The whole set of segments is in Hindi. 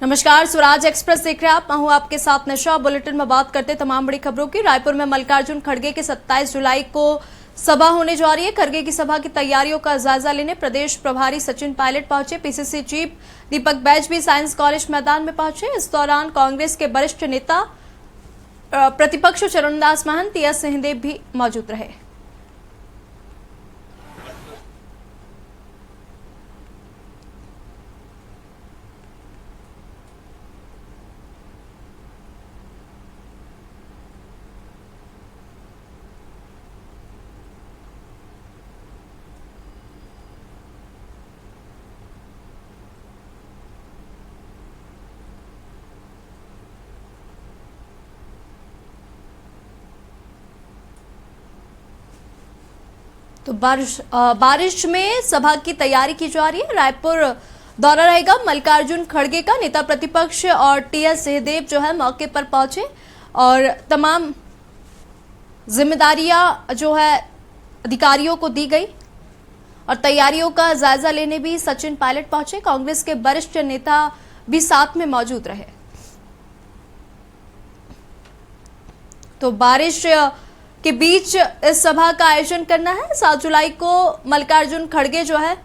नमस्कार, स्वराज एक्सप्रेस देख रहे हैं आप। मैं हूं आपके साथ निशा। बुलेटिन में बात करते तमाम बड़ी खबरों की। रायपुर में मल्लिकार्जुन खड़गे की 27 जुलाई को सभा होने जा रही है। खड़गे की सभा की तैयारियों का जायजा लेने प्रदेश प्रभारी सचिन पायलट पहुंचे। पीसीसी चीफ दीपक बैज भी साइंस कॉलेज मैदान में पहुंचे। इस दौरान कांग्रेस के वरिष्ठ नेता प्रतिपक्ष चरणदास महंत, टीएस सिंहदेव भी मौजूद रहे। तो बारिश में सभा की तैयारी की जा रही है। रायपुर दौरा रहेगा मल्लिकार्जुन खड़गे का। नेता प्रतिपक्ष और टीएस सिंहदेव जो है मौके पर पहुंचे और तमाम जिम्मेदारियां जो है अधिकारियों को दी गई और तैयारियों का जायजा लेने भी सचिन पायलट पहुंचे। कांग्रेस के वरिष्ठ नेता भी साथ में मौजूद रहे। तो बारिश के बीच इस सभा का आयोजन करना है। 7 जुलाई को मल्लिकार्जुन खड़गे जो है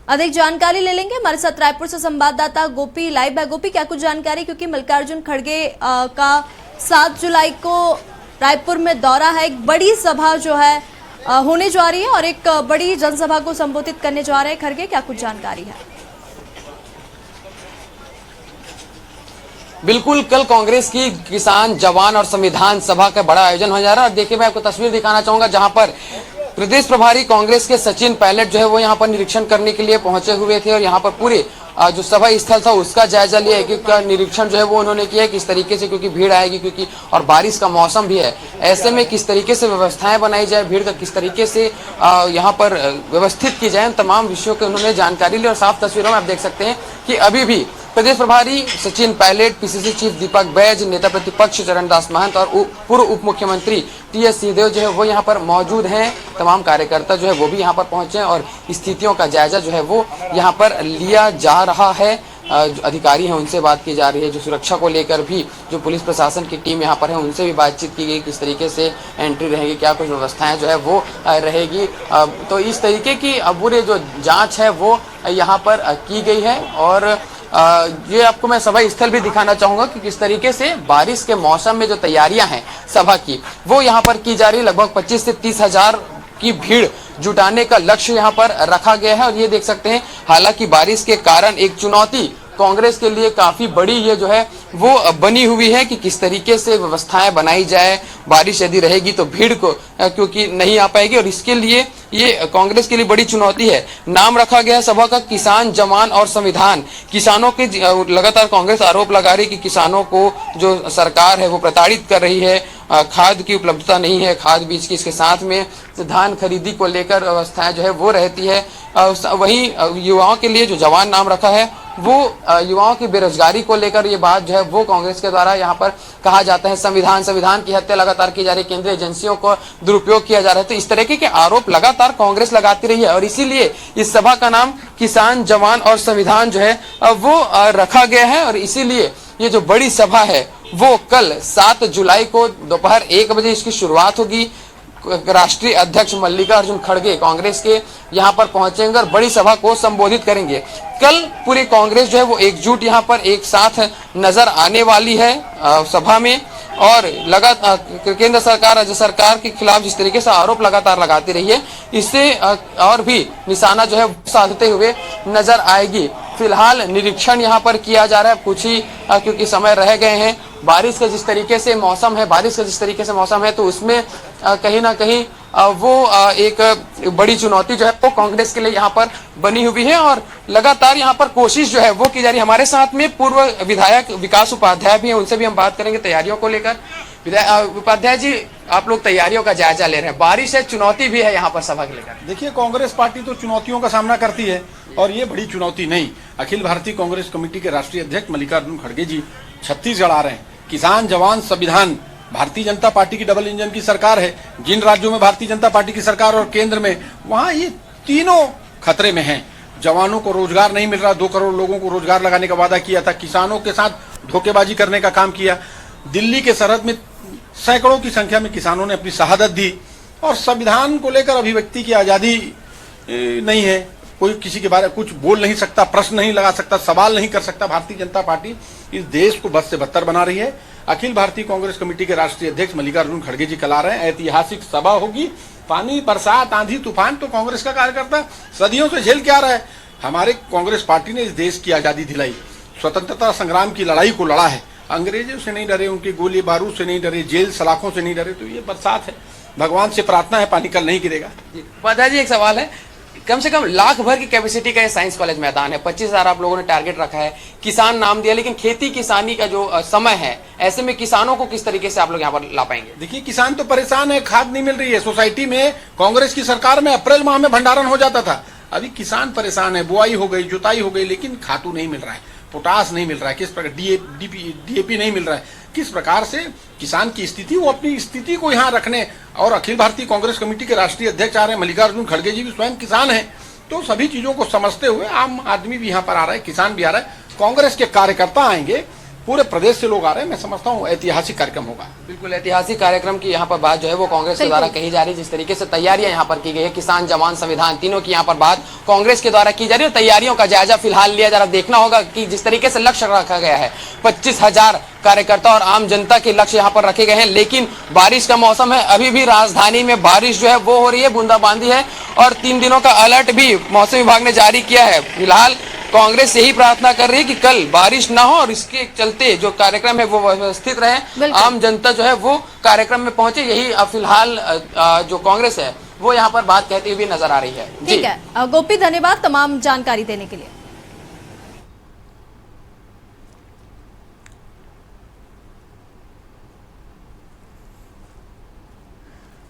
अधिक जानकारी ले लेंगे। हमारे साथ रायपुर से संवाददाता गोपी लाइव है। गोपी, क्या कुछ जानकारी, क्योंकि मल्लिकार्जुन खड़गे का 7 जुलाई को रायपुर में दौरा है। एक बड़ी सभा जो है होने जा रही है और एक बड़ी जनसभा को संबोधित करने जा रहे हैं खड़गे, क्या कुछ जानकारी है? बिल्कुल, कल कांग्रेस की किसान जवान और संविधान सभा का बड़ा आयोजन हो जा रहा है। और देखिए, मैं आपको तस्वीर दिखाना चाहूंगा जहां पर प्रदेश प्रभारी कांग्रेस के सचिन पायलट जो है वो यहाँ पर निरीक्षण करने के लिए पहुंचे हुए थे और यहाँ पर पूरे जो सभा स्थल था उसका जायजा लिया। एक निरीक्षण जो है वो उन्होंने किया किस तरीके से, क्योंकि भीड़ आएगी, क्योंकि और बारिश का मौसम भी है, ऐसे में किस तरीके से व्यवस्थाएं बनाई जाए, भीड़ का किस तरीके से यहाँ पर व्यवस्थित की जाए, तमाम विषयों की उन्होंने जानकारी ली। और साफ तस्वीरों में आप देख सकते हैं कि अभी भी प्रदेश प्रभारी सचिन पायलट, पीसीसी चीफ दीपक बैज, नेता प्रतिपक्ष चरणदास महंत और पूर्व उप मुख्यमंत्री टीएस सिंहदेव जो है वो यहाँ पर मौजूद हैं। तमाम कार्यकर्ता जो है वो भी यहाँ पर पहुंचे और स्थितियों का जायजा जो है वो यहाँ पर लिया जा रहा है। जो अधिकारी हैं उनसे बात की जा रही है। जो सुरक्षा को लेकर भी जो पुलिस प्रशासन की टीम यहाँ पर है उनसे भी बातचीत की गई, किस तरीके से एंट्री रहेगी, क्या कुछ व्यवस्थाएं जो है वो रहेगी। तो इस तरीके की पूरे जो जांच है वो यहाँ पर की गई है। और ये आपको मैं सभा स्थल भी दिखाना चाहूंगा कि किस तरीके से बारिश के मौसम में जो तैयारियां हैं सभा की वो यहाँ पर की जा रही है। लगभग 25 से 30 हजार की भीड़ जुटाने का लक्ष्य यहाँ पर रखा गया है। और ये देख सकते हैं, हालांकि बारिश के कारण एक चुनौती कांग्रेस के लिए काफी बड़ी ये जो है वो बनी हुई है कि किस तरीके से व्यवस्थाएं बनाई जाए। बारिश यदि रहेगी तो भीड़ को क्योंकि नहीं आ पाएगी और इसके लिए ये कांग्रेस के लिए बड़ी चुनौती है। नाम रखा गया सभा का किसान जवान और संविधान। किसानों के लगातार कांग्रेस आरोप लगा रही कि किसानों को जो सरकार है वो प्रताड़ित कर रही है, खाद की उपलब्धता नहीं है, खाद बीज की, इसके साथ में धान खरीदी को लेकर व्यवस्थाएं जो है वो रहती है। वहीं युवाओं के लिए जो जवान नाम रखा है वो युवाओं की बेरोजगारी को लेकर ये बात जो है वो कांग्रेस के द्वारा यहाँ पर कहा जाता है। संविधान की हत्या लगातार की जा रही है, केंद्रीय एजेंसियों को दुरुपयोग किया जा रहा है। तो इस तरीके के आरोप लगातार कांग्रेस लगाती रही है और इसीलिए इस सभा का नाम किसान जवान और संविधान जो है वो रखा गया है। और इसीलिए ये जो बड़ी सभा है वो कल 7 जुलाई को दोपहर 1 बजे इसकी शुरुआत होगी। राष्ट्रीय अध्यक्ष मल्लिकार्जुन खड़गे कांग्रेस के यहाँ पर पहुंचेंगे और बड़ी सभा को संबोधित करेंगे। कल पूरी कांग्रेस जो है वो एकजुट यहाँ पर एक साथ नजर आने वाली है सभा में। और लगातार केंद्र सरकार राज्य सरकार के खिलाफ जिस तरीके से आरोप लगातार लगाती रही है, इससे और भी निशाना जो है साधते हुए नजर आएगी। फिलहाल निरीक्षण यहाँ पर किया जा रहा है, कुछ ही क्योंकि समय रह गए हैं। बारिश का जिस तरीके से मौसम है तो उसमें कहीं ना कहीं वो एक बड़ी चुनौती जो है वो कांग्रेस के लिए यहाँ पर बनी हुई है। और लगातार यहाँ पर कोशिश जो है वो की जा रही है। हमारे साथ में पूर्व विधायक विकास उपाध्याय भी हैं, उनसे भी हम बात करेंगे तैयारियों को लेकर। उपाध्याय जी, आप लोग तैयारियों का जायजा ले रहे हैं, बारिश है, चुनौती भी है यहाँ पर सभा के लेकर। देखिए, कांग्रेस पार्टी तो चुनौतियों का सामना करती है और ये बड़ी चुनौती नहीं। अखिल भारतीय कांग्रेस कमेटी के राष्ट्रीय अध्यक्ष मल्लिकार्जुन खड़गे जी छत्तीसगढ़ आ रहे हैं। किसान जवान संविधान भारतीय जनता पार्टी की डबल इंजन की सरकार है। जिन राज्यों में भारतीय जनता पार्टी की सरकार और केंद्र में, वहां ये तीनों खतरे में हैं। जवानों को रोजगार नहीं मिल रहा, 2 करोड़ लोगों को रोजगार लगाने का वादा किया था, किसानों के साथ धोखेबाजी करने का काम किया। दिल्ली के सरहद में सैकड़ों की संख्या में किसानों ने अपनी शहादत दी, और संविधान को लेकर अभिव्यक्ति की आजादी नहीं है। कोई किसी के बारे में कुछ बोल नहीं सकता, प्रश्न नहीं लगा सकता, सवाल नहीं कर सकता। भारतीय जनता पार्टी इस देश को बद से बदतर बना रही है। अखिल भारतीय कांग्रेस कमेटी के राष्ट्रीय अध्यक्ष मल्लिकार्जुन खड़गे जी कल आ रहे हैं। ऐतिहासिक सभा होगी। पानी, बरसात, आंधी, तूफान तो कांग्रेस का कार्यकर्ता सदियों से झेल के आ रहा है। हमारे कांग्रेस पार्टी ने इस देश की आजादी दिलाई, स्वतंत्रता संग्राम की लड़ाई को लड़ा है। अंग्रेजों से नहीं डरे, उनके गोली बारूद से नहीं डरे, जेल सलाखों से नहीं डरे। तो ये बरसात है, भगवान से प्रार्थना है पानी कल नहीं गिरेगा। उपाध्याय जी, एक सवाल है, कम से कम लाख भर की कैपेसिटी का ये साइंस कॉलेज मैदान है, 25,000 आप लोगों ने टारगेट रखा है, किसान नाम दिया, लेकिन खेती किसानी का जो समय है, ऐसे में किसानों को किस तरीके से आप लोग यहाँ पर ला पाएंगे? देखिए, किसान तो परेशान है, खाद नहीं मिल रही है। सोसाइटी में कांग्रेस की सरकार में अप्रैल माह में भंडारण हो जाता था। अभी किसान परेशान है, बुआई हो गई, जुताई हो गई, लेकिन खातू नहीं मिल रहा है, पोटास नहीं मिल रहा है, किस प्रकार डीएपी नहीं मिल रहा है। किस प्रकार से किसान की स्थिति, वो अपनी स्थिति को यहाँ रखने, और अखिल भारतीय कांग्रेस कमेटी के राष्ट्रीय अध्यक्ष आ रहे हैं, मल्लिकार्जुन खड़गे जी भी स्वयं किसान हैं। तो सभी चीजों को समझते हुए आम आदमी भी यहाँ पर आ रहा है, किसान भी आ रहा है, कांग्रेस के कार्यकर्ता आएंगे, पूरे प्रदेश से लोग आ रहे हैं। मैं समझता हूँ ऐतिहासिक कार्यक्रम होगा। बिल्कुल ऐतिहासिक कार्यक्रम की यहाँ पर बात जो है वो कांग्रेस के द्वारा कही जा रही है। जिस तरीके से तैयारियां यहाँ पर की गई है, किसान, जवान, संविधान, तीनों की यहाँ पर बात कांग्रेस के द्वारा की जा रही है। तैयारियों का जायजा फिलहाल लिया जा रहा है। देखना होगा कि जिस तरीके से लक्ष्य रखा गया है, 25,000 कार्यकर्ता और आम जनता के लक्ष्य यहाँ पर रखे गए हैं। लेकिन बारिश का मौसम है, अभी भी राजधानी में बारिश जो है वो हो रही है, बूंदाबांदी है, और 3 दिनों का अलर्ट भी मौसम विभाग ने जारी किया है। फिलहाल कांग्रेस यही प्रार्थना कर रही है कि कल बारिश ना हो, और इसके चलते जो कार्यक्रम है वो व्यवस्थित रहे, आम जनता जो है वो कार्यक्रम में पहुंचे। यही फिलहाल जो कांग्रेस है वो यहाँ पर बात कहती हुई नजर आ रही है। ठीक है गोपी, धन्यवाद तमाम जानकारी देने के लिए।